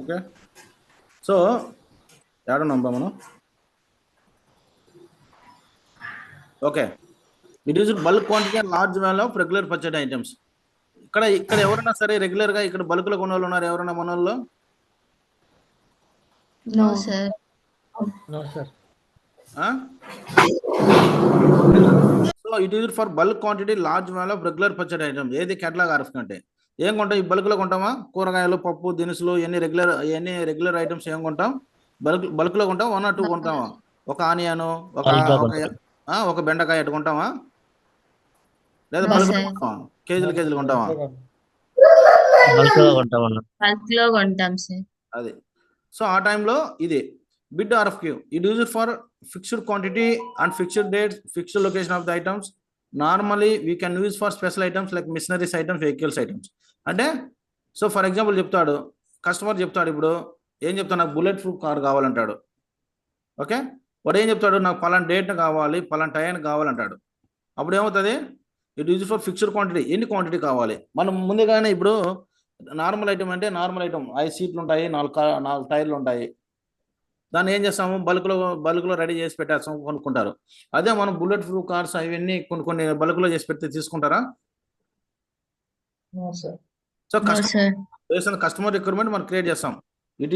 Okay. So ఏడున్నాం మనం? Okay. It is bulk quantity and large value of regular purchased items. ఇక్కడ ఎవరైనా సరే రెగ్యులర్గా ఇక్కడ బల్క్లో కొన్న వాళ్ళు ఉన్నారు ఎవరైనా మన వాళ్ళు? No, sir. No, sir. So it is for bulk quantity large value of regular purchased items. ఏది కేటలాగ్ ఆర్ఎఫ్ అంటే ఏం కొంటాం? ఈ బల్క్లో కొంటామా? కూరగాయలు, పప్పు, దినుసులు, ఎన్ని రెగ్యులర్ ఐటమ్స్ ఏం కొంటాం? బల్క్లో కొంటాం. 1 or 2 కొంటామా? ఒక ఆనియన్, ఒక బెండకాయ ఎట్టు కొంటామా? లేదా No, బల్క్ sir. కొంటామా? కేజీలు కొంటామా? Bulk లో కొంటాం సార్. అది. సో ఆ టైంలో ఇది bid RFQ. It use for fixed quantity and fixed dates, fixed location of the items. Normally we can use for special items like machineries items, vehicles items. అంటే so for example చెప్తాడు, customer చెప్తాడు, ఇప్పుడు ఏం చెప్తాడు? నాకు bullet proof car కావాలంటాడు. Okay, వాడు ఏం చెప్తాడు? నాకు పలానా డేట్ కావాలి, పలానా టైం కావాలంటాడు. అప్పుడు ఏమవుతుంది? It use for fixed quantity. ఎన్ని క్వాంటిటీ కావాలి? మనం ముందుగానే ఇప్పుడు నార్మల్ ఐటమ్ అంటే నార్మల్ ఐటమ్ 5 సీట్లు ఉంటాయి, 4 టైర్లు ఉంటాయి. దాన్ని ఏం చేస్తాము? బల్క్లో రెడీ చేసి పెట్టేస్తాం, కొనుక్కుంటారు. అదే మనం బుల్లెట్ ప్రూఫ్ కార్స్ అవన్నీ కొన్ని బల్క్లో చేసి పెడితే తీసుకుంటారా? No, sir. So No, sir. Customer requirement మనం క్రియేట్ చేస్తాం. It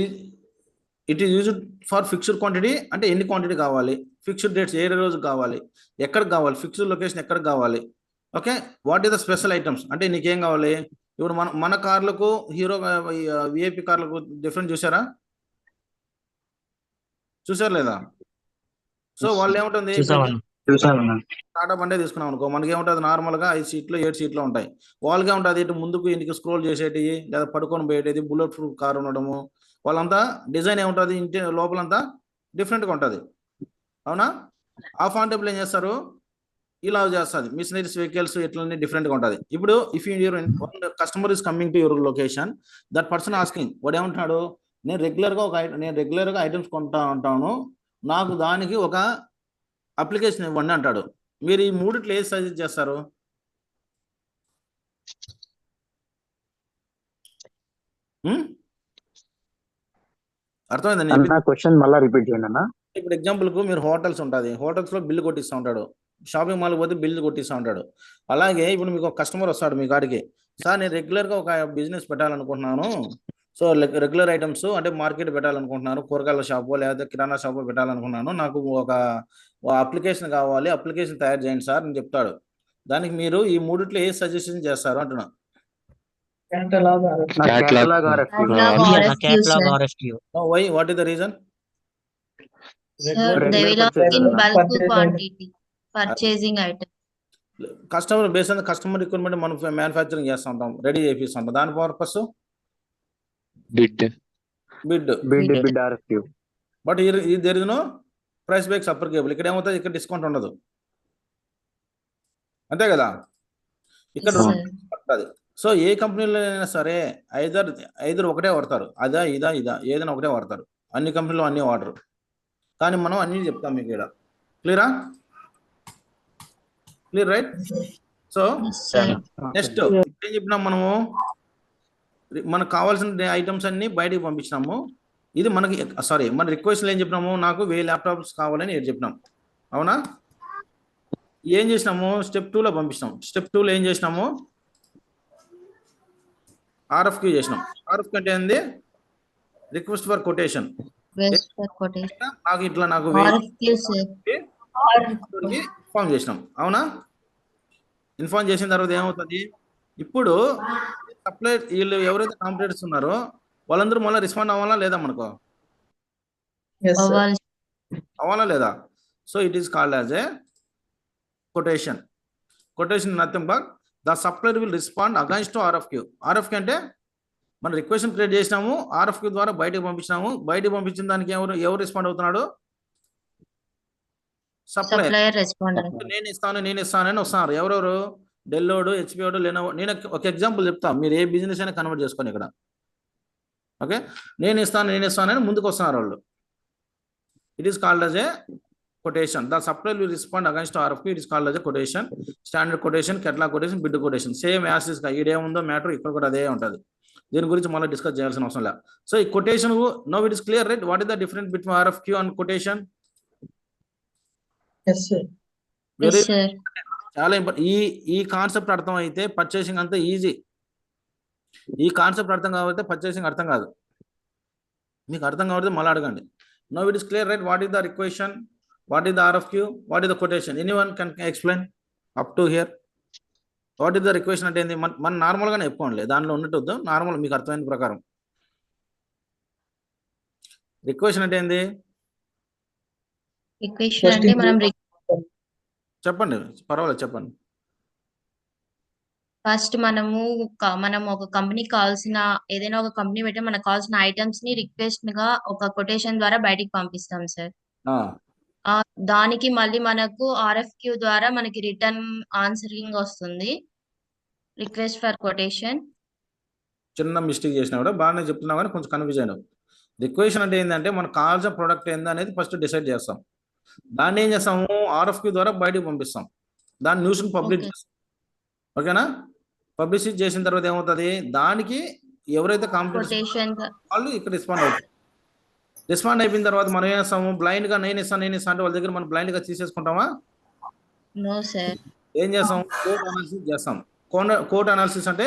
is used for fixed quantity. అంటే ఎన్ని క్వాంటిటీ కావాలి, ఫిక్స్డ్ డేట్స్, ఏ రోజు కావాలి, ఎక్కడికి కావాలి, ఫిక్స్డ్ లొకేషన్ ఎక్కడికి కావాలి. Okay, what is the special items అంటే నీకేం కావాలి? ఇప్పుడు మన కార్లకు, హీరో విఐపి కార్లకు డిఫరెంట్ చూసారా? చూసారు లేదా? సో వాళ్ళు ఏముంటుంది, టాటా బండే తీసుకున్నాం అనుకో, మనకి ఏముంటుంది? నార్మల్గా 5 సీట్లు 7 సీట్లు ఉంటాయి. వాళ్ళకే ఉంటుంది ఇటు ముందుకు ఇంటికి స్క్రోల్ చేసేటివి, లేదా పడుకొని పోయేది, బుల్లెట్ ప్రూఫ్ కార్ ఉండడము. వాళ్ళంతా డిజైన్ ఏముంటుంది, ఇంటి లోపలంతా డిఫరెంట్గా ఉంటుంది. అవునా? ఆఫ్ ఆన్ టేబుల్ ఏం చేస్తారు? ఇలా చేస్తుంది. మిషనరీస్, వెహికల్స్ ఇట్లన్నీ డిఫరెంట్గా ఉంటుంది. ఇప్పుడు if you're customer is coming to your location, that person asking, వాడు ఏమంటున్నాడు? నేను రెగ్యులర్గా ఐటమ్స్ కొంటా ఉంటాను, నాకు దానికి ఒక అప్లికేషన్ ఇవ్వండి అంటాడు. మీరు ఈ మూడిట్లో ఏది సజెస్ట్ చేస్తారు? అర్థమైందండి? క్వశ్చన్ మళ్ళీ రిపీట్ చేయండి అన్న. ఇప్పుడు ఎగ్జాంపుల్కు మీరు హోటల్స్ ఉంటుంది, హోటల్స్లో బిల్లు కొట్టిస్తూ ఉంటాడు. షాపింగ్ మాల్కి పోతే బిల్లు కొట్టిస్తూ ఉంటాడు. అలాగే ఇప్పుడు మీకు ఒక కస్టమర్ వస్తాడు మీ కాడికి, సార్ నేను రెగ్యులర్గా ఒక బిజినెస్ పెట్టాలనుకుంటున్నాను, సో రెగ్యులర్ ఐటమ్స్ అంటే మార్కెట్ పెట్టాలనుకుంటున్నాను, కూరగాయల షాపు లేదా కిరాణా షాపు పెట్టాలనుకున్నాను, నాకు ఒక అప్లికేషన్ కావాలి, అప్లికేషన్ తయారు చేయండి సార్ అని చెప్తాడు. దానికి మీరు ఈ మూడిట్లో ఏ సజెషన్ చేస్తారు అంటున్నా? Why, what is the reason? Sir, they will ask in bulk quantity, purchasing item. Customer base on customer requirement మనం మ్యానుఫ్యాక్చరింగ్ చేస్తూ ఉంటాం, రెడీ చేపిస్తూ ఉంటాం. దాని purpose bid RFQ. But there is no price breaks applicable. ఇక్కడ ఏమవుతుంది? ఇక్కడ discount ఉండదు, అంతే కదా? ఇక్కడ Yes, sir. ఉంటుంది. సో ఏ కంపెనీలో అయినా సరే ఐదర్ ఒకటే వాడతారు, ఇదా ఏదైనా ఒకటే వాడతారు. అన్ని కంపెనీలో అన్ని వాడరు, కానీ మనం అన్ని చెప్తాం మీకు ఇక్కడ. Clear right? So Yes, sir. Next ఏం చెప్పినాం మనము? మనకు కావాల్సిన ఐటమ్స్ అన్ని బయటికి పంపించినాము. ఇది మనకి మన రిక్వెస్ట్లో ఏం చెప్పినాము? నాకు 1000 ల్యాప్టాప్స్ కావాలని చెప్పినాం. అవునా? ఏం చేసినాము? స్టెప్ 2లో పంపించినాం. స్టెప్ 2లో ఏం చేసినాము? ఆర్ఎఫ్క్యూ చేసినాం. ఆర్ఎఫ్క్యూ అంటే ఏంది? Request for quotation. నాకు ఇన్ఫార్మ్ చేసినాం. అవునా? ఇన్ఫార్మ్ చేసిన తర్వాత ఏమవుతుంది? ఇప్పుడు సప్లై వీళ్ళు ఎవరైతే కాంపిటేటర్స్ ఉన్నారో వాళ్ళందరూ మళ్ళీ రెస్పాండ్ అవ్వాలా లేదా? మనకు అవ్వాలా లేదా? So it is called as a quotation. Quotation nothing but the supplier will respond against to RFQ. RFQ అంటే మనం రిక్వెస్ట్ క్రియేట్ చేసినాము, ఆర్ఎఫ్క్యూ ద్వారా బయటకు పంపించినాము. బయటకు పంపించిన దానికి ఎవరు రెస్పాండ్ అవుతున్నాడు? సప్లయర్. నేను ఇస్తాను అని వస్తున్నారు. ఎవరెవరు? డెల్లోడు, హెచ్పిఓడు, లెనోవో. నేను ఒక ఎగ్జాంపుల్ చెప్తా, మీరు ఏ బిజినెస్ అయినా కన్వర్ట్ చేసుకొని ఇక్కడ. ఓకే, నేను ఇస్తానని ముందుకు వస్తున్నారు వాళ్ళు. It is called as a quotation. The supplier will respond against to RFQ. It is called as a quotation. Standard quotation, catalogue quotation, bid quotation. Same యాసిస్ గా ఈడేముందో మ్యాటర్ ఇక్కడ కూడా అదే ఉంటుంది. దీని గురించి మళ్ళీ డిస్కస్ చేయాల్సిన అవసరం లేదు. సో ఈ quotation no it is clear right, what is the difference between RFQ and quotation? Yes, sir. Very Yes, sir. చాలా ఇంపార్టెంట్. ఈ కాన్సెప్ట్ అర్థం అయితే పర్చేసింగ్ అంతా ఈజీ. ఈ కాన్సెప్ట్ అర్థం కాకపోతే పర్చేసింగ్ అర్థం కాదు. మీకు అర్థం కాకపోతే మళ్ళీ అడగండి. No it is clear right, what is the requisition, what is the RFQ, what is the quotation? Anyone can explain up to here. What is the requisition అంటే ఏంది? మన నార్మల్గానే చెప్పుకోండి, దాంట్లో ఉన్నట్టు వద్దు, నార్మల్ మీకు అర్థమైన ప్రకారం. రిక్వెషన్ అంటే ఏంది? Equation అంటే మనం చెప్పండి, పర్వాలేదు చెప్పండి. ఫస్ట్ మనం ఒక కంపెనీకి కావాల్సిన ఏదైనా ఒక కంపెనీ పెట్టి మనకు కావాల్సిన ఐటమ్స్ ని రిక్వెస్ట్ గా ఒక కొటేషన్ ద్వారా బయటికి పంపిస్తాం సార్. దానికి మళ్ళీ మనకు RFQ ద్వారా మనకి రిటర్న్ ఆన్సరింగ్ వస్తుంది, రిక్వెస్ట్ ఫర్ కొటేషన్. చిన్న మిస్టేక్ చేసినా కూడా బాగానే చెప్తున్నావు కానీ కొంచెం కన్ఫ్యూజ్ అయినావు. రిక్వెషన్ అంటే ఏంటంటే మనకు కావాల్సిన ప్రోడక్ట్ ఏంది అనేది ఫస్ట్ డిసైడ్ చేస్తాం. దాన్ని ఏం చేస్తాము? RFQ ద్వారా బయటికి పంపిస్తాం, దాన్ని న్యూస్ని పబ్లిష్ చేస్తాం. ఓకేనా? పబ్లిష్ చేసిన తర్వాత ఏమవుతుంది? దానికి ఎవరైతే కాంపిటీషన్ వాళ్ళు ఇక్కడ రెస్పాండ్ అవుతారు. రెస్పాండ్ అయిపోయిన తర్వాత మనం ఏం చేస్తాము? బ్లైండ్ గా నేను ఇస్తాను అంటే వాళ్ళ దగ్గర మనం బ్లైండ్ గా తీసేసుకుంటామా? No sir. ఏం చేస్తాం? కోట్ అనాలిసిస్ చేస్తాం. కోట్ అనాలిసిస్ అంటే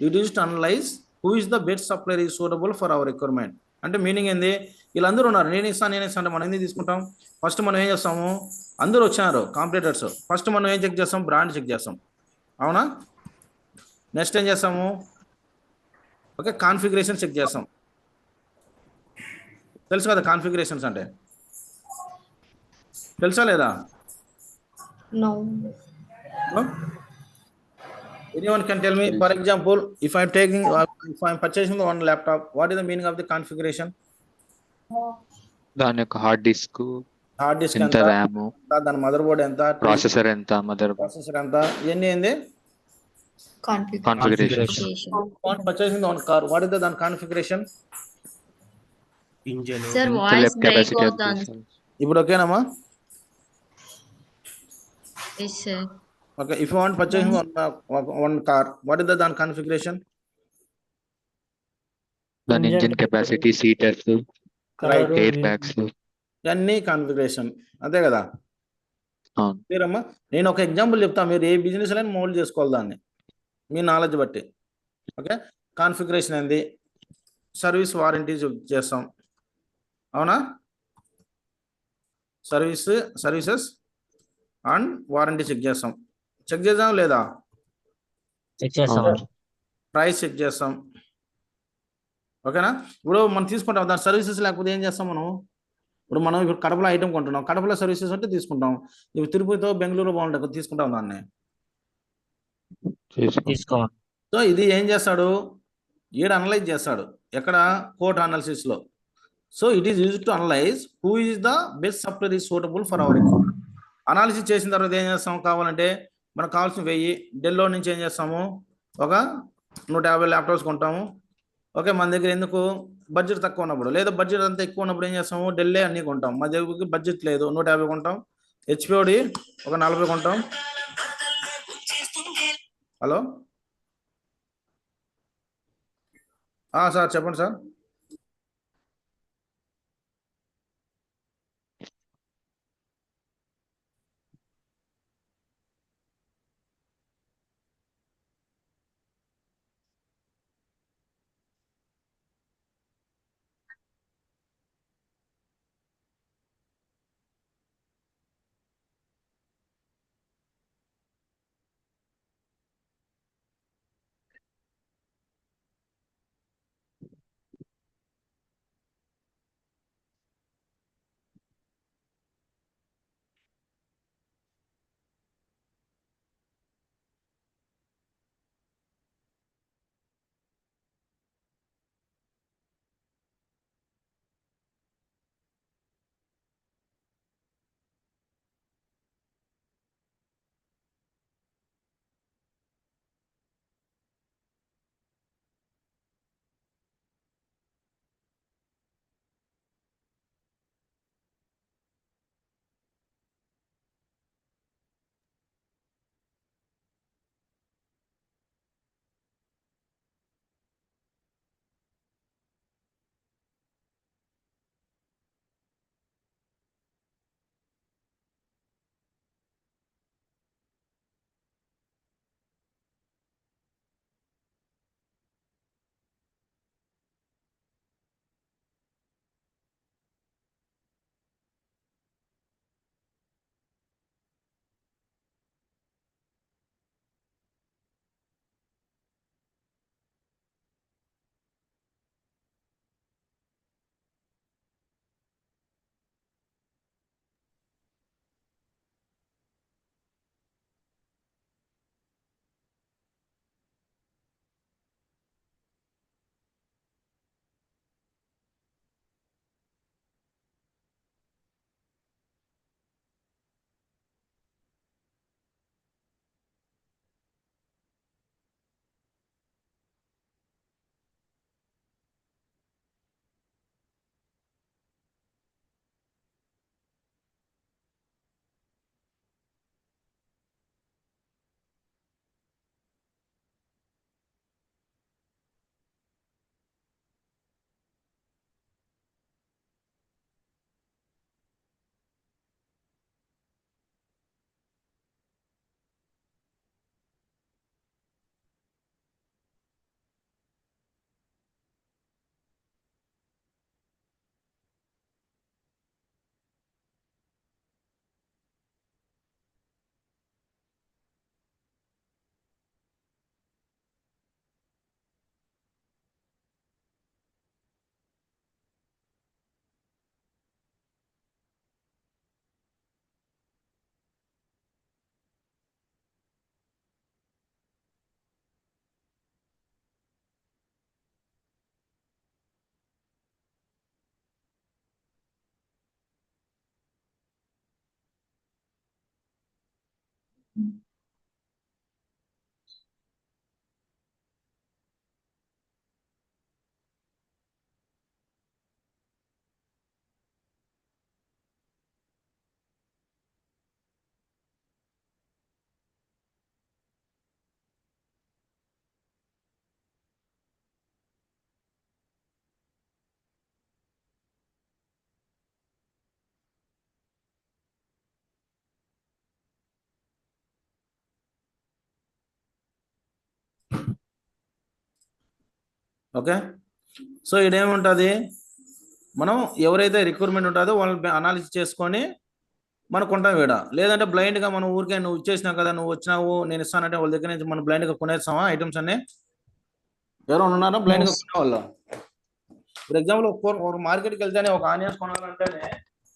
it is to analyze who is the best supplier is suitable for our requirement. అంటే మీనింగ్ ఏంది? వీళ్ళందరూ ఉన్నారు, నేను ఇస్తాను అంటే మనం ఎందుకు తీసుకుంటాం? ఫస్ట్ మనం ఏం చేస్తాము? అందరూ వచ్చినారు కాంపిటేటర్స్, ఫస్ట్ మనం ఏం చెక్ చేస్తాం? బ్రాండ్ చెక్ చేస్తాం, అవునా? నెక్స్ట్ ఏం చేస్తాము? ఓకే, కాన్ఫిగరేషన్ చెక్ చేస్తాం. తెలుసు కదా కాన్ఫిగరేషన్స్ అంటే? తెలుసా లేదా? No. Anyone can tell me, for example, if I'm purchasing one laptop, what is the meaning of the configuration? దాని యొక్క హార్డ్ డిస్క్ ఎంత, ర్యామ్, దాని మదర్ బోర్డ్ ఎంత, ప్రాసెసర్ ఎంత, ప్రాసెసర్ ఎంత, ఇవన్నీ ఏంది? Configuration. Purchasing one car, what is the దాని configuration? సార్ వాయిస్ బ్రేక్ అవుతుంది. ఇప్పుడు ఓకేనమ్మా? yes sir. Okay, if you want purchasing one car, what is the దాని configuration? దాని engine capacity, seaters, air bags, అన్ని కాన్ఫిగరేషన్, అంతే కదా? అవును. మీరమ్మా, నేను ఒక ఎగ్జాంపుల్ చెప్తా, మీరు ఏ బిజినెస్ అయినా మోల్డ్ చేసుకోవాలి దాన్ని మీ నాలెడ్జ్ బట్టి. ఓకే, కాన్ఫిగరేషన్ ఏంది? సర్వీస్ వారంటీ చేస్తాం, అవునా? సర్వీసెస్ అండ్ వారంటీ చెక్ చేస్తాం. చెక్ చేద్దాం లేదా? ప్రైస్ చెక్ చేస్తాం, ఓకేనా? ఇప్పుడు మనం తీసుకుంటాం దాని సర్వీసెస్, లేకపోతే ఏం చేస్తాం మనం? ఇప్పుడు కడపలో ఐటమ్ కొంటున్నాం, కడపలో సర్వీసెస్ అంటే తీసుకుంటాం. ఇవి తిరుపతితో బెంగళూరు బాగుంటాయి, తీసుకుంటాం దాన్ని. సో ఇది ఏం చేస్తాడు? ఈడ అనలైజ్ చేస్తాడు, ఎక్కడ? కోట్ అనాలిసిస్ లో. So it is used to analyze who is the best supplier is suitable for our requirement. Analysis చేసిన తర్వాత ఏం చేస్తాం? కావాలంటే మనకు కావాల్సిన 1000, డెల్లో నుంచి ఏం చేస్తాము? ఒక 150 ల్యాప్టాప్స్ కొంటాము. ఓకే, మన దగ్గర ఎందుకు? బడ్జెట్ తక్కువ ఉన్నప్పుడు, లేదా బడ్జెట్ అంతా ఎక్కువ ఉన్నప్పుడు ఏం చేస్తాము? డెల్లే అన్నీ కొంటాం. మా దగ్గర బడ్జెట్ లేదు, 150 కొంటాం. హెచ్పిఓడి ఒక 40 కొంటాం. హలో సార్ చెప్పండి సార్. ఓకే. సో ఇదేముంటుంది, మనం ఎవరైతే రిక్రూట్మెంట్ ఉంటుందో వాళ్ళని అనాలిసిస్ చేసుకొని మనం కొంటాం వీడ. లేదంటే బ్లైండ్గా మనం ఊరికే నువ్వు ఇచ్చేసినావు కదా, నువ్వు వచ్చినావు నేను ఇస్తానంటే వాళ్ళ దగ్గర నుంచి మనం బ్లైండ్గా కొనేస్తామా ఐటమ్స్ అన్ని? ఎవరైనా ఉన్నారా బ్లైండ్గా కొనే వాళ్ళు? ఫర్ ఎగ్జాంపుల్ ఒక మార్కెట్కి వెళ్తేనే ఒక ఆనియన్స్ కొనాలంటేనే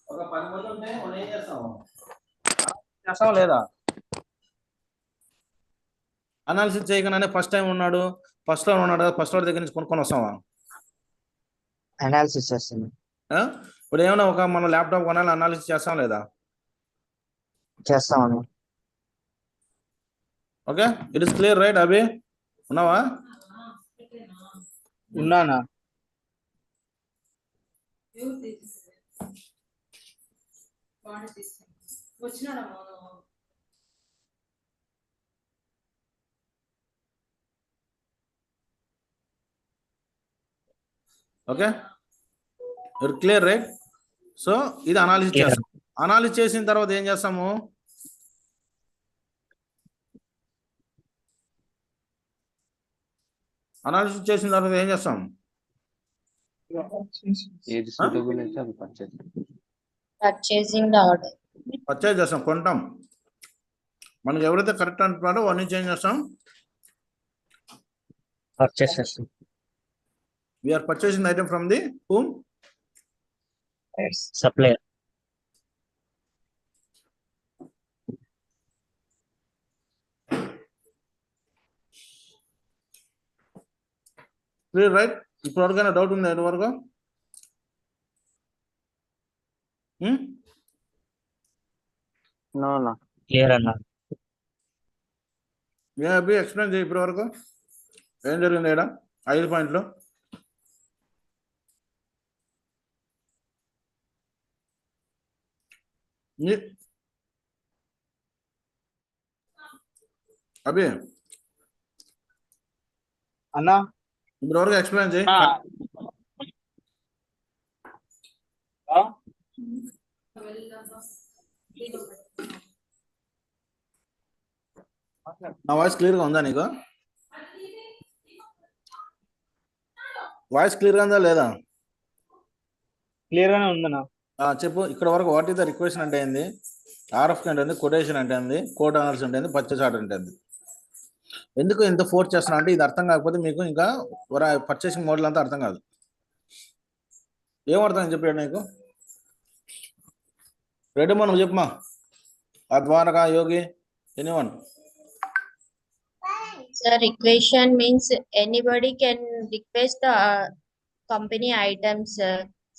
ఒక 10 మంది ఉంటే మనం ఏం చేస్తాము, చేస్తామా లేదా? అనాలిసిస్ చేయగానే ఫస్ట్ టైం ఉన్నాడు, ఫస్ట్ లో ఉన్నాడు కదా, ఫస్ట్ వాడి దగ్గర నుంచి కొనుక్కొని వస్తామా? అనాలిసిస్ చేస్తాను. ఇప్పుడు ఏమైనా ఒక మన ల్యాప్టాప్ కొనాలి, అనాలిసిస్ చేస్తాం లేదా? చేస్తామన్నా. Okay, it is clear right Abhi? ఉన్నావా? ఉన్నానా? Okay, it clear right? So ఇది అనాలిసిస్ చేస్తాం. అనాలిసిస్ చేసిన తర్వాత ఏం చేస్తాము, అనాలిసిస్ చేసిన తర్వాత ఏం చేస్తాం? ఏది సూటబుల్ అయితే అది పర్చేసింగ్ ఆర్డర్ పర్చేజ్ చేస్తాం, కొంటాం. మనకి ఎవరైతే కరెక్ట్ అంటున్నారో వాడిని చేంజ్ చేస్తాం, పర్చేస్ చేస్తాం. We are purchasing item from the whom? Supplier. Clear right? ఇప్పుడు వరకైనా డౌట్ ఉందా ఇంతవరకు? క్లియర్ అన్నా. అభి ఎక్స్ప్లెయిన్ చేయి ఇప్పటి వరకు ఏం జరిగింది ఇక్కడ 5 పాయింట్లు. అభి అన్నా ఇప్పటి వరకు ఎక్స్ప్లెయిన్ చేయి. నా వాయిస్ క్లియర్గా ఉందా నీకు? వాయిస్ క్లియర్గా ఉందా లేదా? క్లియర్ గానే ఉందన్నా. చెప్పు ఇక్కడ వరకు. వాట్ ఈస్ ద రిక్వెషన్ అంటే ఏంది, ఆర్ఎఫ్ అంటే ఏంది, కొటేషన్ అంటే ఏంది, కోడ్ అనాలిసిస్ అంటే ఏంది, పర్చేస్ ఆర్డర్ అంటే ఏంది? ఎందుకు ఎంత ఫోర్స్ చేస్తున్నా అంటే ఇది అర్థం కాకపోతే మీకు ఇంకా పర్చేసింగ్ మోడల్ అంతా అర్థం కాదు. ఏం అర్థం చెప్పాడు నీకు? రెడ్డి నువ్వు చెప్పమా, అద్వానక Yogi anyone? Sir, requisition means anybody can request the company items.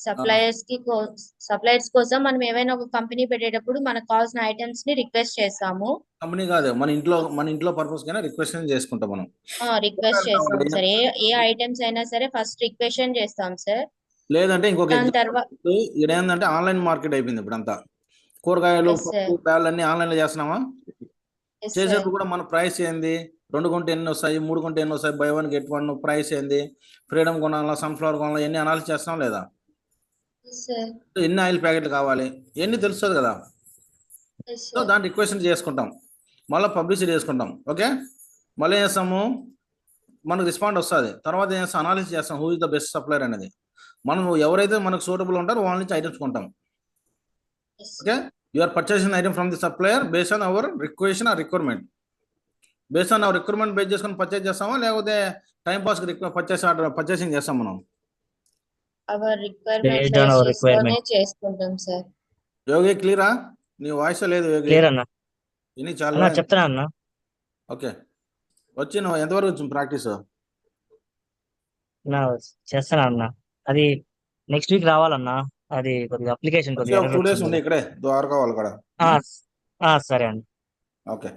Suppliers కోసం మనం ఏమైనా ఒక కంపెనీ పెట్టేటప్పుడు మనకు కావాల్సిన ఐటమ్స్ ని రిక్వెస్ట్ చేస్తాము. కంపెనీ కాదు, మన ఇంట్లో పర్పస్ కైనా రిక్వెస్ట్ చేసుకుంటాం మనం. రిక్వెస్ట్ చేస్తాం సార్. ఏ ఐటమ్స్ అయినా సరే ఫస్ట్ రిక్వెస్ట్ చేస్తాం సార్. లేదంటే ఇంకొక తర్వాత ఇక్కడ ఏంటంటే ఆన్లైన్ మార్కెట్ అయిపోయింది ఇప్పుడు అంతా. కూరగాయలు పళ్ళు అన్ని ఆన్లైన్ లో చేస్తున్నామా? చేసేటప్పుడు కూడా మన ప్రైస్ ఏంది, 2 కొంటే ఎన్ని వస్తాయి, 3 కొంటే ఎన్ని వస్తాయి, బై 1 get 1 ప్రైస్ ఏంది, ఫ్రీడమ్ కొనాలా, సన్ఫ్లవర్ కొనాలా, ఎన్ని అనాలిసిస్ చేస్తాం లేదా? ఎన్ని ఆయిల్ ప్యాకెట్లు కావాలి ఎన్ని తెలుస్తుంది కదా. సో దాన్ని రిక్వెస్ట్ చేసుకుంటాం, మళ్ళీ పబ్లిసిటీ చేసుకుంటాం. ఓకే, మళ్ళీ ఏం చేస్తాము, మనకు రెస్పాండ్ వస్తుంది. తర్వాత ఏం చేస్తాం, అనాలిసిస్ చేస్తాం who is the best supplier అనేది. మనం ఎవరైతే మనకు సూటబుల్ ఉంటారో వాళ్ళ నుంచి ఐటమ్స్ కొంటాం. Okay, you are purchasing item from the supplier based on our requisition or requirement. Based on our requirement base చేసుకొని పర్చేస్ చేస్తామా, లేకపోతే టైం పాస్ పర్చేసింగ్ చేస్తాం మనం? చేసుకుంటాం సార్. యోగి క్లియరా? నీ వాయిస్ లేదు యోగి. క్లియర్ అన్నా. ఇన్ని చాలా చెప్తానా అన్నా. ఓకే, వచ్చి నువ్వు ఎంతవరకు వచ్చింది ప్రాక్టీస్? చేస్తానా అన్నా, అది నెక్స్ట్ వీక్ రావాలన్నా. అది కొద్దిగా అప్లికేషన్ 2 days ఉంది ఇక్కడే ద్వారకా వాళ్ళ కూడా. సరే అండి. ఓకే.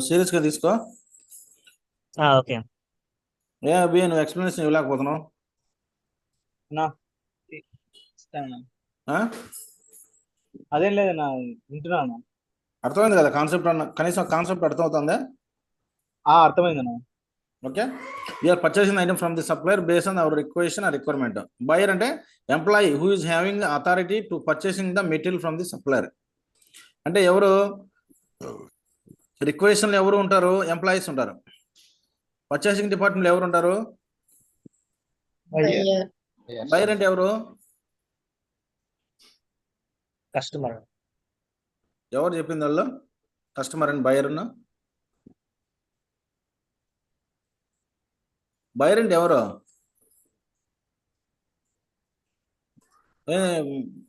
సీరియస్ గా తీసుకో. ఓకే ఏ అభి నువ్వు ఎక్స్ప్లెనేషన్ ఇవ్వలేకపోతున్నావు? నా ఇస్తాను. ఆ? అదేం లేదు నా వింటున్నాను. అర్థమైంది కదా కాన్సెప్ట్ అన్న, కనీసం కాన్సెప్ట్ అర్థమవుతుంది. అర్థమైందన్నా. Okay, you are purchasing item from the supplier based on our requisition or requirement. Buyer అంటే employee who is having authority to purchasing the material from the supplier. అంటే ఎవరు రిక్వెషన్లు ఎవరు ఉంటారు? ఎంప్లాయీస్ ఉంటారు. పర్చేసింగ్ డిపార్ట్మెంట్ ఎవరు ఉంటారు? బయర్ అంటే ఎవరు? కస్టమర్. ఎవరు చెప్పింది వాళ్ళు? కస్టమర్ అండ్ బయర్ ఉన్న బయర్ అంటే ఎవరు?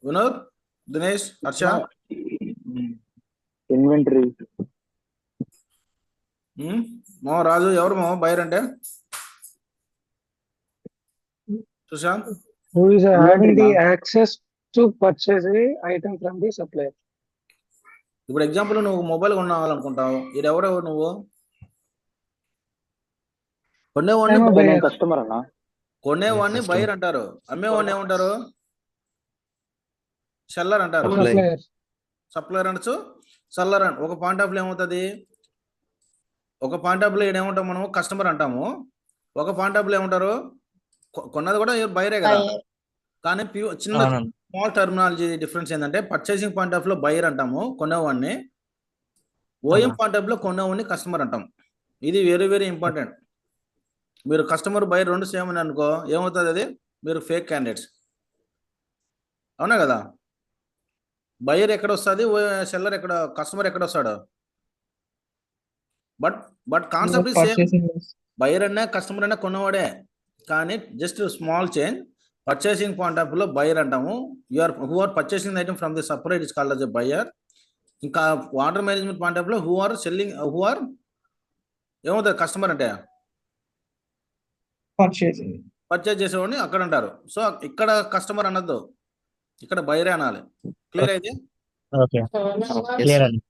వినోద్, దినేష్, హర్ష, ఇన్వెంటరీ. మో రాజు, ఎవరు మో బయర్ అంటే? Sushant, who is having Inventory, the ma'am. access to purchase a item from the supplier. ఇప్పుడు ఎగ్జాంపుల్ నువ్వు మొబైల్ కొనాలనుకుంటావు, ఇది ఎవరెవరు? నువ్వు కొనేవాడిని I'm a buyer. కస్టమర్ అన్నా. కొనేవాడిని బయర్ అంటారు. అమ్మేవాడిని ఏమంటారు? సెల్లర్ అంటారు. Supplier. సప్లయర్ అనొచ్చు, సెల్లర్ అని. ఒక పాయింట్ ఆఫ్ వ్యూ ఏమవుతుంది? ఒక పాయింట్ ఆఫ్ వ్యూ ఏమంటాం మనం? కస్టమర్ అంటాము. ఒక పాయింట్ ఆఫ్ వ్యూ ఏమంటారు? కొన్నది కూడా బయరే కదా. కానీ చిన్న అవునండి. స్మాల్ టర్మినాలజీ డిఫరెన్స్ ఏంటంటే, పర్చేసింగ్ పాయింట్ ఆఫ్ లో బయర్ అంటాము కొనేవాడిని, ఓఎం పాయింట్ ఆఫ్ లో కొనేవాడిని కస్టమర్ అంటాం. ఇది వెరీ వెరీ ఇంపార్టెంట్. మీరు కస్టమర్ బయర్ రెండు సేమ్ అని అనుకో, ఏమవుతుంది? అది మీరు ఫేక్ క్యాండిడేట్స్. అవునా కదా? బయర్ ఎక్కడ వస్తుంది, సెల్లర్ ఎక్కడ, కస్టమర్ ఎక్కడ వస్తాడు? But concept is same. Purchasing. Buyer అన్నా కస్టమర్ అన్నా కొన్నవాడే, కానీ just small change. Purchasing point of లో బయర్ అంటాము. Who are purchasing item from the supplier is called as a buyer. ఇంకా వాటర్ మేనేజ్మెంట్ పాయింట్ ఆఫ్ లో who are selling, who are ఏమవుతుంది? Customer అంటే Purchasing. పర్చేజ్ చేసేవాడిని అక్కడ అంటారు. So ఇక్కడ కస్టమర్ అనొద్దు, ఇక్కడ బయరే అనాలి. క్లియర్ అయితే? ఓకే క్లియర్ అండి.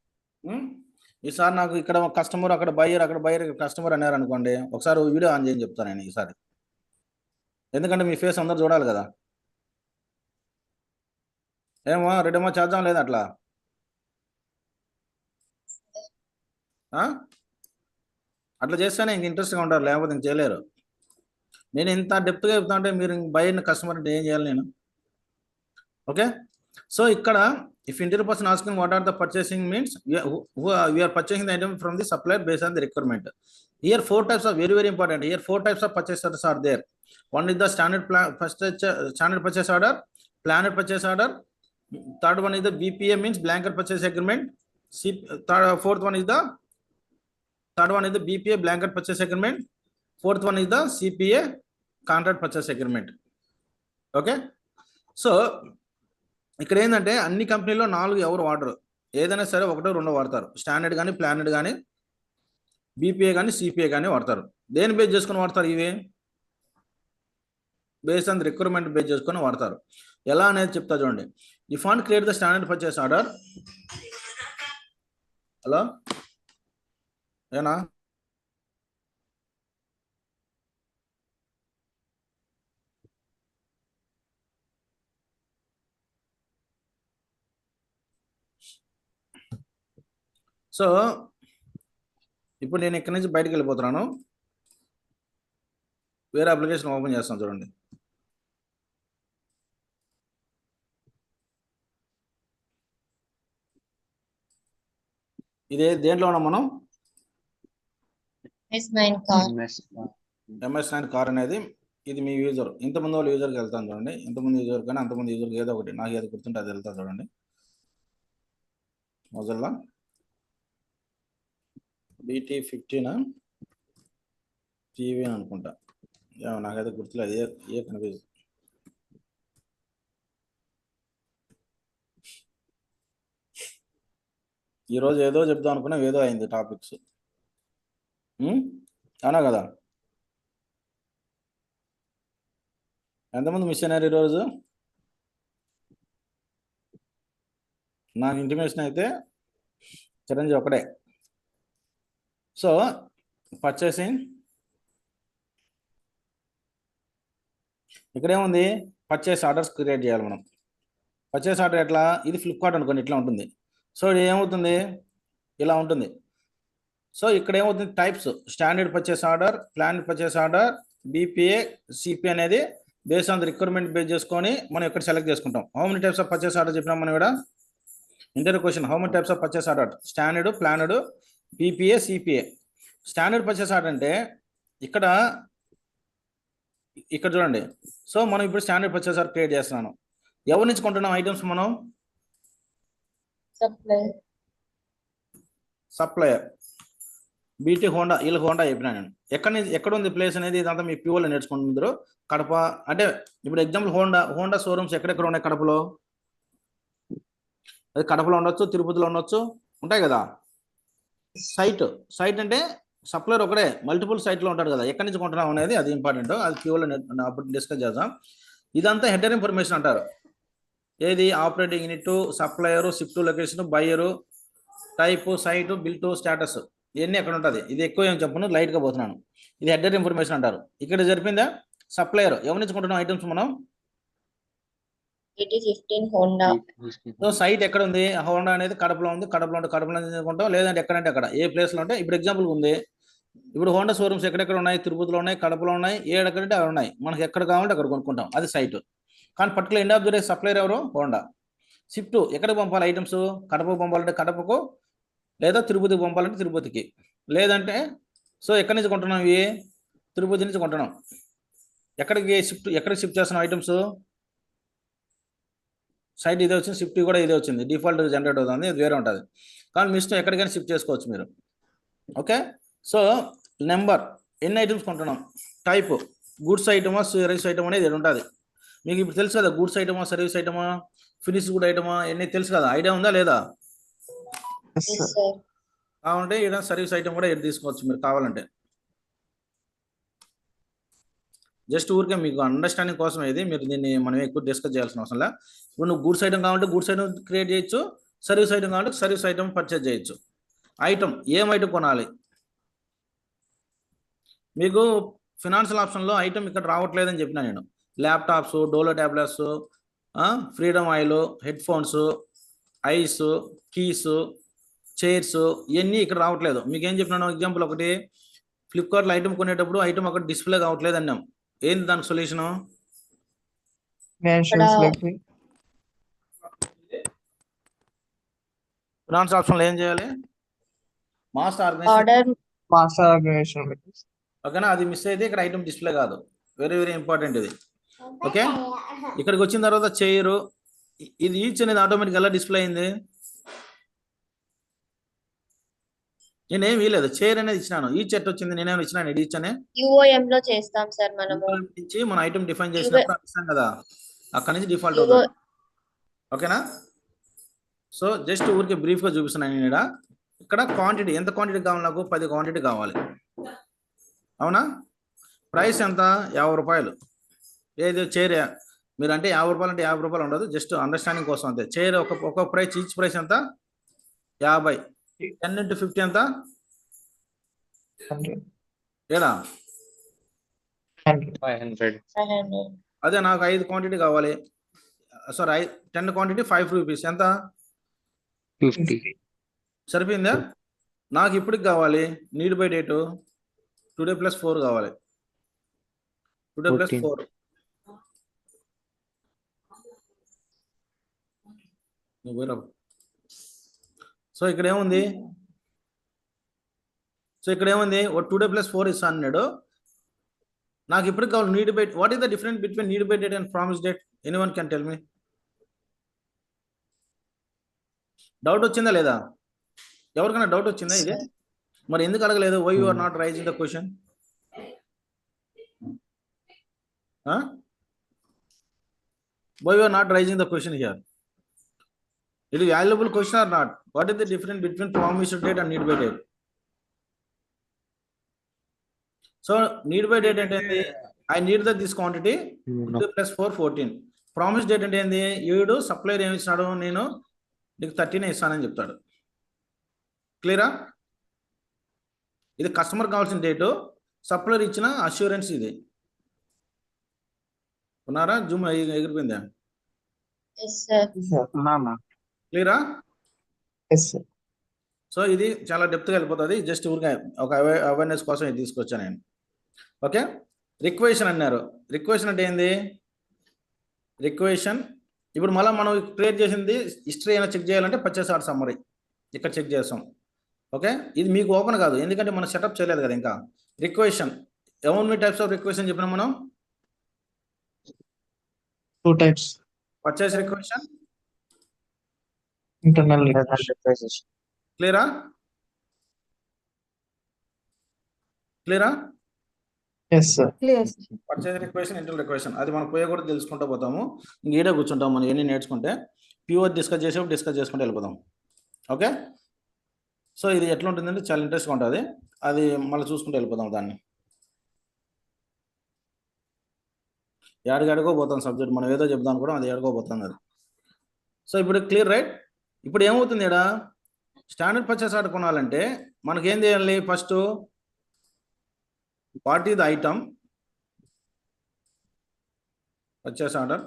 ఈసారి నాకు ఇక్కడ కస్టమర్, అక్కడ బయర్, అక్కడ బయర్, కస్టమర్ అన్నారు అనుకోండి, ఒకసారి వీడియో ఆన్ చేయని చెప్తాను నేను ఈసారి. ఎందుకంటే మీ ఫేస్ అందరు చూడాలి కదా. ఏమో రెడేమో చేద్దాం లేదా అట్లా? అట్లా చేస్తేనే ఇంక ఇంట్రెస్ట్గా ఉంటారు, లేకపోతే ఇంక చేయలేరు. నేను ఇంత డెప్త్గా చెప్తా అంటే మీరు బయర్ కస్టమర్ అంటే ఏం చేయాలి నేను? ఓకే, సో ఇక్కడ if interior person asking what are the purchasing means, we are purchasing the item from the supplier based on the requirement. Here four types are very very important. Here four types of purchase orders are there. One is the standard purchase order, planned purchase order. Third one is the BPA, means blanket purchase agreement. Fourth one is the BPA, blanket purchase agreement. Fourth one is the CPA, contract purchase agreement. Okay, so ఇక్కడ ఏంటంటే అన్ని కంపెనీలో 4 ఎవరు వాడరు. ఏదైనా సరే ఒకటో రెండో వాడతారు. స్టాండర్డ్ కానీ, ప్లానెడ్ కానీ, బీపీఏ కానీ, సిపిఏ కానీ వాడతారు. దేని బేస్ చేసుకొని వాడతారు? ఇవి బేస్ ఆన్ రిక్వైర్మెంట్ బేస్ చేసుకొని వాడతారు. ఎలా అనేది చెప్తా చూడండి. If want create the standard purchase order. Hello ఏనా? సో ఇప్పుడు నేను ఇక్కడి నుంచి బయటకు వెళ్ళిపోతున్నాను, వేరే అప్లికేషన్ ఓపెన్ చేస్తాను చూడండి. ఇదే దేంట్లో ఉన్నాం మనం? MS9 కార్ అనేది ఇది మీ యూజర్. ఇంతమంది వాళ్ళు యూజర్కి వెళ్తాను చూడండి. ఇంతమంది యూజర్ కానీ అంతమంది యూజర్కి ఏదో ఒకటి, నాకు ఏదో గుర్తుంటే అది వెళ్తా చూడండి. మొజల్లా BT15 టీవీ అనుకుంటా, నాకైతే గుర్తులేదు, ఏ కన్ఫ్యూజ్. ఈరోజు ఏదో చెప్దాం అనుకున్నా, ఏదో అయింది టాపిక్స్. అవునా కదా? ఎంతమంది మిస్ అయినారు ఈరోజు? నాకు ఇంటిమేషన్ అయితే చిరంజీవి ఒకడే. సో పర్చేసింగ్ ఇక్కడ ఏముంది, పర్చేస్ ఆర్డర్స్ క్రియేట్ చేయాలి మనం. పర్చేస్ ఆర్డర్ ఎట్లా, ఇది ఫ్లిప్కార్ట్ అనుకోండి ఇట్లా ఉంటుంది. సో ఇది ఏమవుతుంది, ఇలా ఉంటుంది. సో ఇక్కడ ఏమవుతుంది, types standard purchase order, plan purchase order, BPA, CP అనేది base on the requirement base చేసుకొని మనం ఇక్కడ సెలెక్ట్ చేసుకుంటాం. How many types of purchase order చెప్పినాం మనం ఇక్కడ. Interview question, how many types of purchase order, standard, planned, BPA, CPA. Standard purchase order అంటే ఇక్కడ చూడండి. సో మనం ఇప్పుడు స్టాండర్డ్ పర్చేస్ ఆర్డర్ క్రియేట్ చేస్తున్నాను. ఎవరి నుంచి కొంటున్నాం ఐటమ్స్ మనం, సప్లయర్, బీటీ హోండా, వీళ్ళ హోండా చెప్పినా నేను. ఎక్కడ ఉంది ప్లేస్ అనేది ఇదంతా మీ ప్యూర్లో నేర్చుకుంటున్నారు. కడప అంటే ఇప్పుడు ఎగ్జాంపుల్ హోండా షోరూమ్స్ ఎక్కడెక్కడ ఉన్నాయి కడపలో, అది కడపలో ఉండొచ్చు, తిరుపతిలో ఉండొచ్చు, ఉంటాయి కదా. సైట్ అంటే సప్లయర్ ఒకడే, మల్టిపుల్ సైట్లో ఉంటాడు కదా. ఎక్కడి నుంచి కొంటున్నాం అనేది అది ఇంపార్టెంట్, అది ప్యూర్లో అప్పుడు డిస్కస్ చేద్దాం. ఇదంతా హెడర్ ఇన్ఫర్మేషన్ అంటారు. ఏది, operating unit, supplier, shift location, buyer, type, site, bill to, status, ఇవన్నీ ఎక్కడ ఉంటుంది. ఇది ఎక్కువ ఏం చెప్పను, లైట్గా పోతున్నాను. ఇది హెడర్ ఇన్ఫర్మేషన్ అంటారు. ఇక్కడ జరిపిందా, సప్లయర్ ఎవరి నుంచి కొంటున్నాం ఐటమ్స్ మనం, సో సైట్ ఎక్కడ ఉంది, హోండా అనేది కడపలో ఉంది, కడపలో కొంటాం, లేదంటే ఎక్కడంటే అక్కడ ఏ ప్లేస్లో ఉంటే. ఇప్పుడు ఎగ్జాంపుల్ ఉంది, ఇప్పుడు హోండా షోరూమ్స్ ఎక్కడెక్కడ ఉన్నాయి, తిరుపతిలో ఉన్నాయి, కడపలో ఉన్నాయి, ఏడెక్కడంటే అక్కడ ఉన్నాయి. మనకి ఎక్కడ కావాలంటే అక్కడ కొనుక్కుంటాం, అది సైట్. కానీ particular end of the day supplier ఎవరు, హోండా. షిఫ్ట్ ఎక్కడికి పంపాలి ఐటమ్స్, కడపకు పంపాలంటే కడపకు, లేదా తిరుపతికి పంపాలంటే తిరుపతికి, లేదంటే సో ఎక్కడి నుంచి కొంటున్నాం, ఇవి తిరుపతి నుంచి కొంటున్నాం. ఎక్కడికి షిఫ్ట్ చేస్తున్నాం ఐటమ్స్, సైట్ ఇదే వచ్చింది, షిఫ్ట్ కూడా ఇదే వచ్చింది, డిఫాల్ట్ జనరేట్ అవుతుంది, ఇది వేరే ఉంటుంది. కానీ మీ ఇష్టం ఎక్కడికైనా షిఫ్ట్ చేసుకోవచ్చు మీరు. ఓకే, సో నెంబర్, ఎన్ని ఐటమ్స్ కొంటున్నాం, టైప్, గూడ్స్ ఐటమా సర్వీస్ ఐటమ్ అనేది ఉంటుంది. మీకు ఇప్పుడు తెలుసు కదా, గూడ్స్ ఐటమా సర్వీస్ ఐటమా ఫినిష్ గుడ్ ఐటమా ఎన్ని తెలుసు కదా, ఐడియా ఉందా లేదా. కావాలంటే ఇక్కడ సర్వీస్ ఐటమ్ కూడా తీసుకోవచ్చు మీరు కావాలంటే. జస్ట్ ఊరికే మీకు అండర్స్టాండింగ్ కోసం ఇది, మీరు దీన్ని మనం ఎక్కువ డిస్కస్ చేయాల్సిన అవసరం లేదు. ఇప్పుడు నువ్వు గూడ్స్ ఐటమ్ కావాలంటే గూడ్స్ ఐటమ్ క్రియేట్ చేయొచ్చు, సర్వీస్ ఐటమ్ కావాలంటే సర్వీస్ ఐటమ్ పర్చేజ్ చేయొచ్చు. ఐటమ్ ఏం ఐటమ్ కొనాలి, మీకు ఫినాన్షియల్ ఆప్షన్లో ఐటమ్ ఇక్కడ రావట్లేదని చెప్పినా నేను. Laptops, Dolo tablets, freedom oil, head phones, ice, keys, chairs, ఇవన్నీ ఇక్కడ రావట్లేదు. మీకు ఏం చెప్పినాను ఎగ్జాంపుల్ ఒకటి, ఫ్లిప్కార్ట్లో ఐటమ్ కొనేటప్పుడు ఐటమ్ అక్కడ డిస్ప్లే కావట్లేదు అన్నాం. ఏంది దానికి సొల్యూషను, ఫినాన్స్ ఆప్షన్లో ఏం చేయాలి, మాస్టర్ ఆర్గనైజేషన్. ఓకేనా, అది మిస్ అయితే ఇక్కడ ఐటమ్ డిస్ప్లే కాదు. వెరీ వెరీ ఇంపార్టెంట్ ఇది. ఓకే, ఇక్కడికి వచ్చిన తర్వాత చైరు, ఇది ఈచ్ అనేది ఆటోమేటిక్ ఎలా డిస్ప్లే అయింది, నేనేం వీలేదు, చైర్ అనేది ఇచ్చినాను, ఈ చెట్ వచ్చింది, నేనేమి ఇచ్చినాను ఈచ్ అనే UOM లో చేస్తాం సార్ మనము, నుంచి మన ఐటమ్ డిఫైన్ చేసినప్పుడు ఇస్తాం కదా, అక్కడ నుంచి డిఫాల్ట్ అవుతుంది. ఓకేనా, సో జస్ట్ ఊరికి బ్రీఫ్గా చూపిస్తున్నాను నేను. ఇక్కడ క్వాంటిటీ, ఎంత క్వాంటిటీ కావాలి, నాకు 10 క్వాంటిటీ కావాలి, అవునా. ప్రైస్ ఎంత, 50 రూపాయలు. ఏది చైర్, మీరు అంటే 50 రూపాయలు అంటే 50 రూపాయలు ఉండదు, జస్ట్ అండర్స్టాండింగ్ కోసం అంతే. చైర్ ఒక ప్రైస్, ఈచ్ ప్రైస్ ఎంత, 50. 10 into 50 ఎంత, ఏడా 500. అదే నాకు 5 క్వాంటిటీ కావాలి, సారీ 10 క్వాంటిటీ 5 రూపీస్, ఎంత 50. సరిపోయిందా. నాకు ఇప్పటికి కావాలి, need by date today plus 4 కావాలి, టుడే ప్లస్ 4. సో ఇక్కడ ఏముంది, టుడే ప్లస్ 4 ఇస్తాను అన్నాడు. నాకు ఇప్పటికి కావాలి need by, what is the difference between need by date and promise date, anyone can tell me. Doubt వచ్చిందా లేదా, ఎవరికైనా డౌట్ వచ్చిందా ఇది, మరి ఎందుకు అడగలేదు, why you are not raising the question, why you are not raising the question here, it is valuable question or not, what is the difference between promised date and need by date. So need by date అంటే ఏంది, I need this quantity plus 4 14. Promise date అంటే ఏంది, ఈడు supplier ఏమి ఇస్తాడు, నేను నీకు 13 ఇస్తానని చెప్తాడు. క్లియరా, ఇది కస్టమర్ కావాల్సిన డేటు, సప్లయర్ ఇచ్చిన అష్యూరెన్స్ ఇది. ఉన్నారా? జూమ్ ఎగిరిపోయిందా? Yes sir. క్లియరా? Yes, sir. సో ఇది చాలా డెప్త్గా వెళ్ళిపోతుంది. జస్ట్ ఊరికే ఒక అవేర్నెస్ కోసం ఇది తీసుకొచ్చాను నేను. ఓకే, రిక్వెషన్ అన్నారు. రిక్వెషన్ అంటే ఏంది? రిక్వెషన్ ఇప్పుడు మళ్ళీ మనం క్రియేట్ చేసింది హిస్టరీ అయినా చెక్ చేయాలంటే పర్చేస్ ఆర్డర్ సమ్మరీ ఇక్కడ చెక్ చేస్తాం. ఓకే, ఇది మీకు ఓపెన్ కాదు ఎందుకంటే మనం సెటప్ చేయలేదు కదా ఇంకా. రిక్వెషన్ ఎవరి టైప్స్ ఆఫ్ రిక్వెషన్ చెప్పినాం మనం? 2 types. Purchase requisition, Internal requisition. క్లియరా? క్లియరా? Yes, sir. Purchase requisition, internal requisition అది మనం పోయే కూడా తెలుసుకుంటూ పోతాము. ఇంక ఈడే కూర్చుంటాం మనం ఎన్ని నేర్చుకుంటే. ప్యూర్ డిస్కస్ చేసుకుంటూ వెళ్ళిపోతాం. ఓకే, సో ఇది ఎట్లా ఉంటుందంటే చాలా ఇంట్రెస్ట్గా ఉంటుంది. అది మళ్ళీ చూసుకుంటూ వెళ్ళిపోతాం. దాన్ని ఏడగడుకో పోతాం సబ్జెక్ట్, మనం ఏదో చెప్దాం కూడా అది ఏడుకోపోతాం అది. సో ఇప్పుడు క్లియర్ రైట్? ఇప్పుడు ఏమవుతుంది ఇక్కడ స్టాండర్డ్ పర్చేస్ ఆర్డర్ కొనాలంటే మనకి ఏం చేయాలి? First what is the item purchase order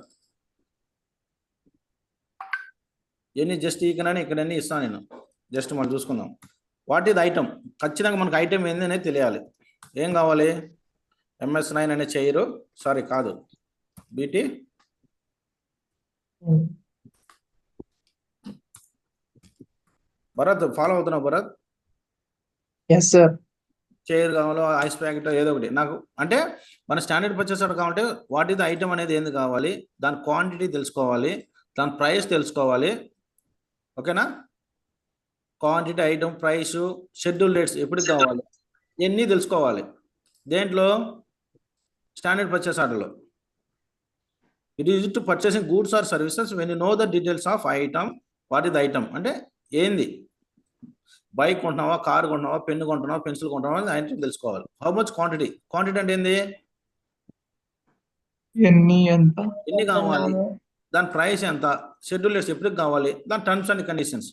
ఎన్ని జస్ట్ ఈకనని ఇక్కడన్నీ ఇస్తాను నేను. జస్ట్ మనం చూసుకుందాం. వాట్ ఈస్ ద ఐటమ్, ఖచ్చితంగా మనకు ఐటమ్ ఏంది అనేది తెలియాలి. ఏం కావాలి? MS9 అనే చైరు, సారీ కాదు BT భరత్ ఫాలో అవుతున్నావు భరత్? Yes, sir. చైర్ కావాలో ఐస్ ప్యాకెట్ ఏదో ఒకటి నాకు. అంటే మన స్టాండర్డ్ పర్చేస్ ఆర్డర్ కావాలంటే వాట్ ఈస్ ద ఐటమ్ అనేది ఏంది కావాలి, దాని క్వాంటిటీ తెలుసుకోవాలి, దాని ప్రైస్ తెలుసుకోవాలి. ఓకేనా? Quantity, item, price, schedule dates ఎప్పటికి కావాలి ఇవన్నీ తెలుసుకోవాలి. దేంట్లో? స్టాండర్డ్ పర్చేస్ ఆర్డర్లో. It is to purchasing goods or services when you know the details of item. What is the item అంటే ఏంది? బైక్ కొంటున్నావా, కార్ కొంటున్నావా, పెన్ను కొంటున్నావా, పెన్సిల్ కొంటున్నావా అని ఐటమ్ తెలుసుకోవాలి. హౌ మచ్ క్వాంటిటీ, క్వాంటిటీ అంటే ఏంది? ఎన్ని కావాలి, దాని ప్రైస్ ఎంత, షెడ్యూల్ డేట్స్ ఎప్పటికి కావాలి, దాని terms and conditions.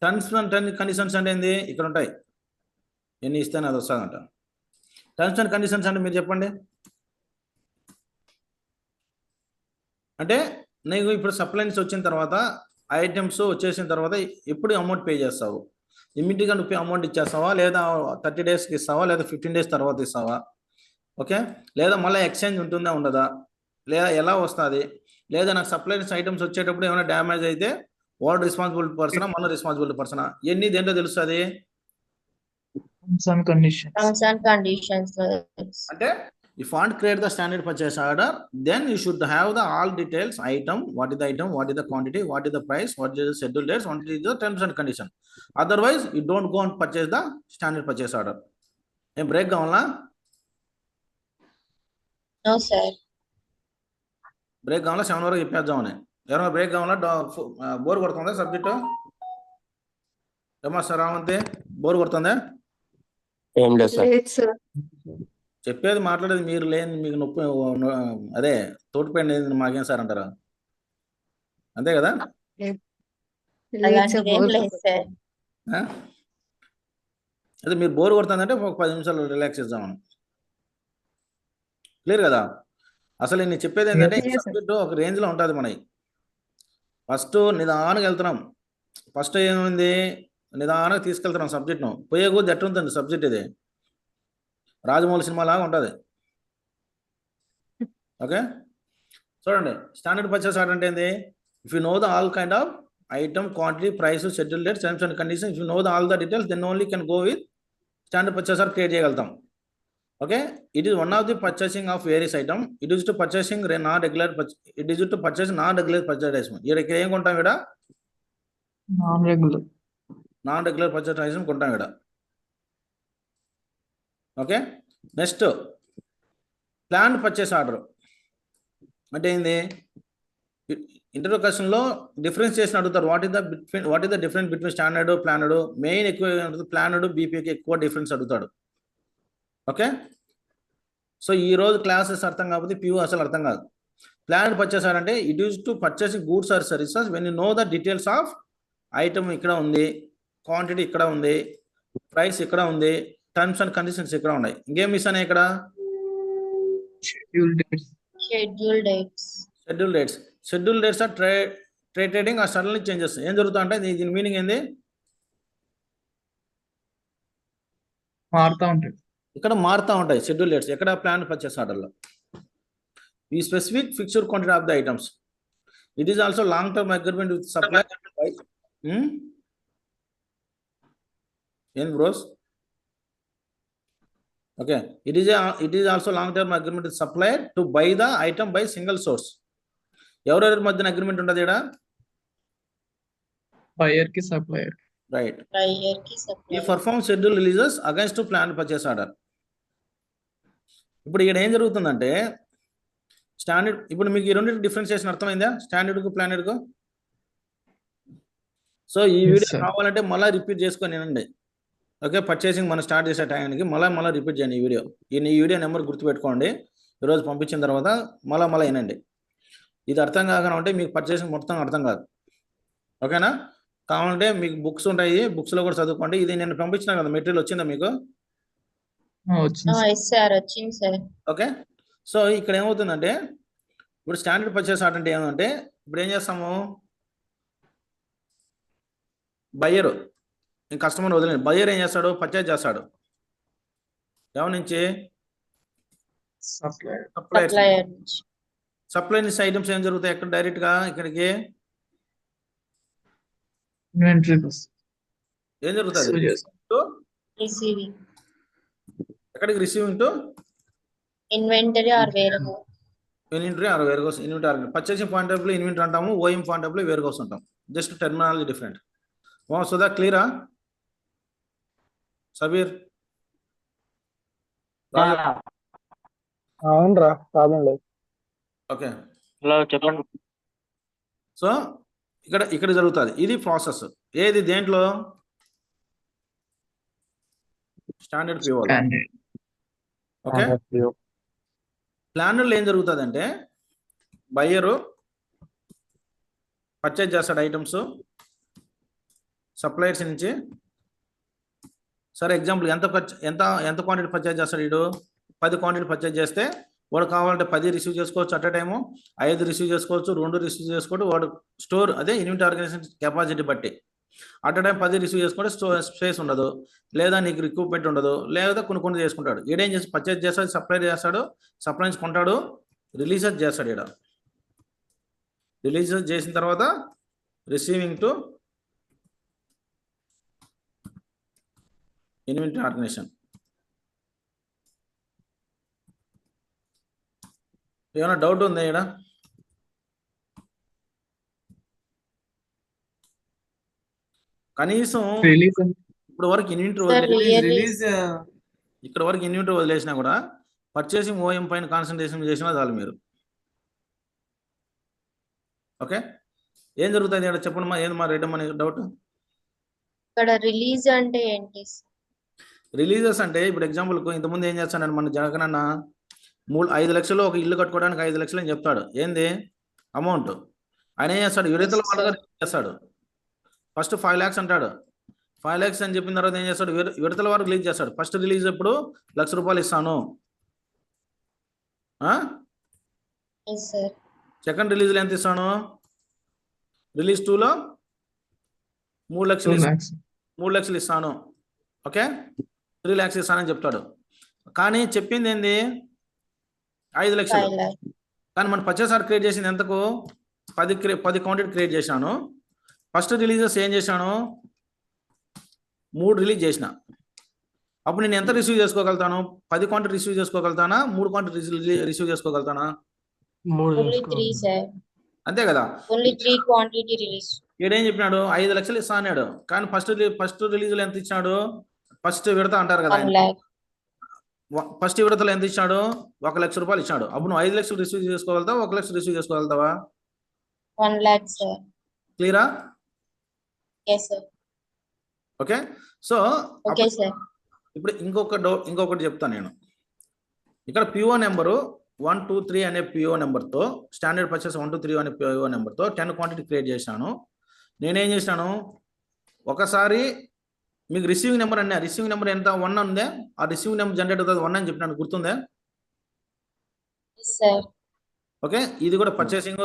Terms and conditions అంటే ఏంది? ఇక్కడ ఉంటాయి, ఎన్ని ఇస్తేనే అది వస్తుందంట. టర్మ్స్ అండ్ కండిషన్స్ అంటే మీరు చెప్పండి. అంటే నీకు ఇప్పుడు సప్లైన్స్ వచ్చిన తర్వాత, ఐటమ్స్ వచ్చేసిన తర్వాత ఎప్పుడు అమౌంట్ పే చేస్తావు? ఇమ్మీడియట్గా నువ్వు అమౌంట్ ఇచ్చేస్తావా, లేదా 30 డేస్కి ఇస్తావా, లేదా 15 డేస్ తర్వాత ఇస్తావా? ఓకే, లేదా మళ్ళీ ఎక్స్చేంజ్ ఉంటుందా ఉండదా, లేదా ఎలా వస్తుంది, లేదా నాకు సప్లైన్స్ ఐటమ్స్ వచ్చేటప్పుడు ఏమైనా డ్యామేజ్ అయితే వాడు రెస్పాన్సిబుల్ పర్సనా, మన రెస్పాన్సిబుల్ పర్సనా, ఎన్ని దేంట్లో తెలుస్తుంది? Terms and conditions. అంటే if you want to create the standard purchase order, then you should have the all details, item, what is the item, what is the quantity, what is the price, what is the schedule dates, what is the terms and conditions. Otherwise you don't go and purchase the standard purchase order. Em break kavala? No sir. Break kavala 7 వరకు చెప్పేద్దామని. ఎవరైనా break కావాలా? Bore కొడుతుందా subject? ఏమా sir రావంతే bore కొడుతుందా? ఏం లేదు sir. చెప్పేది మాట్లాడేది మీరు లేని మీకు నొప్పి, అదే తోటిపోయింది మాకేం సార్ అంటారా? అంతే కదా? అదే మీరు బోర్ కొడుతుందంటే ఒక 10 నిమిషాలు రిలాక్స్ చేద్దామని. క్లియర్ కదా? అసలు నేను చెప్పేది ఏంటంటే సబ్జెక్టు ఒక రేంజ్లో ఉంటుంది మనకి. ఫస్ట్ నిదానంగా వెళ్తున్నాం. ఫస్ట్ ఏమైంది, నిదానంగా తీసుకెళ్తున్నాం సబ్జెక్ట్ను. పోయే కొద్ది ఎట్లుంటుంది సబ్జెక్ట్ ఇది? రాజమౌళి సినిమా లాగా ఉంటుంది. ఓకే, చూడండి. స్టాండర్డ్ పర్చేస్ ఆర్డర్ అంటే ఏంది? If you know the all kind of item, quantity, price, schedule dates, terms and conditions, if you know the all the details, then only can go with standard purchase order create చేయగలుగుతాం. Okay, it is one of the purchasing of various item. It is to purchasing non regular it is to purchase non regular purchase. ఇక్కడ ఏం కొంటాం? ఇక్కడ non regular purchase కొంటాం ఇక్కడ. Okay, next plan purchase order అంటే ఏంది? Interview క్వశ్చన్లో differentiation అడుగుతారు. What is the difference between standard, planned? Main ఎక్కువ ప్లానర్డ్, బీపీకి ఎక్కువ డిఫరెన్స్ అడుగుతాడు. ఓకే, సో ఈ రోజు క్లాసెస్ అర్థం కాకపోతే ప్యూ అసలు అర్థం కాదు. ప్లాన్ పర్చేస్ ఆర్డర్ అంటే it is to purchasing goods or services when you know the details of item ఇక్కడ ఉంది, క్వాంటిటీ ఇక్కడ ఉంది, ప్రైస్ ఇక్కడ ఉంది, టర్మ్స్ అండ్ కండిషన్స్ ఇక్కడ ఉన్నాయి. ఇంకేం మిస్ ఉన్నాయి ఇక్కడ? Schedule dates. Schedule dates are trade trading are suddenly changes. ఏం జరుగుతా అంటే దీని మీనింగ్ ఏంది? మారుతా ఉంటాయి. ఇక్కడ మారుతా ఉంటాయి షెడ్యూల్ డేట్స్. ఎక్కడ? ప్లాన్ పర్చేస్ ఆర్డర్లో. ఈ specific fixed quantity of the items. It is also long term agreement with supplier. ఏం bros? Okay, it is also long term agreement with supplier to buy the item by single source. ఎవరెవరి మధ్యన agreement ఉంటుంది ఇక్కడ? Buyer కి supplier. Right. ఈ perform schedule releases against to plan purchase order. ఇప్పుడు ఇక్కడ ఏం జరుగుతుందంటే స్టాండర్డ్, ఇప్పుడు మీకు ఈ రెండు డిఫరెన్షియేషన్ అర్థమైందా? స్టాండర్డ్కు ప్లానెడ్కు. సో ఈ వీడియో కావాలంటే మళ్ళీ రిపీట్ చేసుకొని వినండి. ఓకే, పర్చేసింగ్ మనం స్టార్ట్ చేసే టైంకి మళ్ళీ రిపీట్ చేయండి ఈ వీడియో. ఈ వీడియో నెంబర్ గుర్తుపెట్టుకోండి. ఈరోజు పంపించిన తర్వాత మళ్ళీ వినండి. ఇది అర్థం కాకుండా మీకు పర్చేసింగ్ మొత్తం అర్థం కాదు. ఓకేనా? కావాలంటే మీకు బుక్స్ ఉంటాయి, బుక్స్లో కూడా చదువుకోండి. ఇది నేను పంపించిన కదా, మెటీరియల్ వచ్చిందా మీకు? ఓకే, సో ఇక్కడ ఏమవుతుందంటే ఇప్పుడు స్టాండర్డ్ పర్చేస్ ఆర్డర్ అంటే ఏమంటే ఇప్పుడు ఏం చేస్తాము, బయ్యరు కస్టమర్ వదిలేదు, బయ్యర్ ఏం చేస్తాడు? పర్చేజ్ చేస్తాడు. ఎవరి నుంచి? సప్లై నుంచి ఐటమ్స్ ఏం జరుగుతాయి? ఎక్కడ? డైరెక్ట్ గా ఇక్కడికి ఏం జరుగుతుంది? ఎక్కడికి? Receiving to inventory or warehouse. Inventory. Purchasing point of view inventory అంటాము, OM point of view warehouse అంటాం. Just terminology different. సుధా క్లియరా? సబీర్? అవునరా, ప్రాబ్లం లేదు. ఓకే, హలో చెప్పండి. సో ఇక్కడ జరుగుతుంది. ఇది ప్రాసెస్. ఏది? దేంట్లో? Standard PO. ఓకే, ప్లానర్లో ఏం జరుగుతుంది అంటే బయ్యరు పర్చేజ్ చేస్తాడు ఐటమ్స్ సప్లయర్స్ నుంచి. సరే, ఎగ్జాంపుల్ ఎంత క్వాంటిటీ పర్చేజ్ చేస్తాడు? వీడు 10 క్వాంటిటీ పర్చేజ్ చేస్తే వాడు కావాలంటే 10 రిసీవ్ చేసుకోవచ్చు అట్ ఎ టైము, 5 రిసీవ్ చేసుకోవచ్చు, 2 రిసీవ్ చేసుకోవచ్చు. వాడు స్టోర్ అదే ఇన్వెంటరీ ఆర్గనైజేషన్ కెపాసిటీ బట్టి అట్ ఎ టైం 10 రిసీవ్ చేసుకుంటే స్పేస్ ఉండదు, లేదా నీకు రిక్రూట్మెంట్ ఉండదు, లేదా కొన్ని చేసుకుంటాడు. ఈడేం చేసి పర్చేజ్ చేస్తాడు, సప్లై చేస్తాడు, సప్లై నుంచి కొంటాడు, రిలీజెస్ చేస్తాడు. ఈడ రిలీజెస్ చేసిన తర్వాత రిసీవింగ్ టు ఇన్వెంటరీ ఆర్గనైజేషన్. ఏమైనా డౌట్ ఉందా ఇక్కడ? కనీసం ఇప్పుడు వరకు ఇక్కడ వరకు ఇన్వెంటరీ వదిలేసినా కూడా పర్చేసింగ్ ఓఎం పైన కాన్సన్ట్రేషన్ చేసినా చాలు మీరు. ఓకే, ఏం జరుగుతుంది ఇక్కడ చెప్పండి ఏంది మా రెడ్డి మన డౌట్? ఇక్కడ రిలీజ్ అంటే ఏంటి? రిలీజెస్ అంటే ఇప్పుడు ఎగ్జాంపుల్కు ఇంతకుముందు ఏం చేస్తాడు మన జగన్ అన్న 5 లక్షలు ఒక ఇల్లు కట్టుకోవడానికి 5 లక్షలు అని చెప్తాడు. ఏంది అమౌంట్? ఆయన ఏం చేస్తాడు? విడతల వాళ్ళగా చేస్తాడు. ఫస్ట్ 5 lakhs అంటాడు. 5 lakhs అని చెప్పిన తర్వాత ఏం చేస్తాడు? విడతల వారు రిలీజ్ చేస్తాడు. ఫస్ట్ రిలీజ్ ఎప్పుడు? ₹1,00,000 ఇస్తాను. సెకండ్ రిలీజ్లో ఎంత ఇస్తాను? రిలీజ్ 2లో 3 లక్షలు ఇస్తాను. ఓకే, 3 lakhs ఇస్తానని చెప్తాడు. కానీ చెప్పింది ఏంది? 5 లక్షలు. కానీ మనం పర్చేస్ ఆర్డర్ క్రియేట్ చేసింది ఎంతకు? 10 క్వాంటిటీ క్రియేట్ చేశాను. ఫస్ట్ రిలీజెస్ ఏం చేశాను? 3 రిలీజ్ చేసిన. అప్పుడు నేను ఎంత రిసీవ్ చేసుకోగలుగుతాను? 10 క్వాంటిటీ రిసీవ్ చేసుకోగలుగుతానా? 3 క్వాంటిటీ రిసీవ్ చేసుకోగలుగుతానా? అంతే కదా. ఈడేం చెప్పినాడు? 5 లక్షలు ఇస్తా అన్నాడు. కానీ ఫస్ట్ రిలీజ్లో ఎంత ఇచ్చాడు? ఫస్ట్ విడత అంటారు కదా, ఫస్ట్ విడతలో ఎంత ఇచ్చాడు? ₹1,00,000 ఇచ్చాడు. అప్పుడు నువ్వు 5 లక్షలు రిసీవ్ చేసుకోగలుగుతావా? 1 లక్ష రిసీవ్ చేసుకోగలుగుతావా? 1 lakh, sir. క్లియరా? Yes, sir. Okay, so Okay, sir. ఇప్పుడు ఇంకొకటి చెప్తాను నేను. ఇక్కడ పిఓ నెంబరు 1, 2, 3 అనే పిఓ నెంబర్తో స్టాండర్డ్ పర్చేస్ 1, 2, 3 అనే పిఓ నెంబర్తో 10 క్వాంటిటీ క్రియేట్ చేశాను. నేనేం చేశాను? ఒకసారి మీకు రిసీవింగ్ నెంబర్ అండి, రిసీవింగ్ నెంబర్ ఎంత 1 ఉందే, ఆ రిసీవింగ్ నెంబర్ జనరేట్ అవుతుంది 1 అని చెప్పినాను, గుర్తుందా? సార్ ఓకే, ఇది కూడా పర్చేసింగ్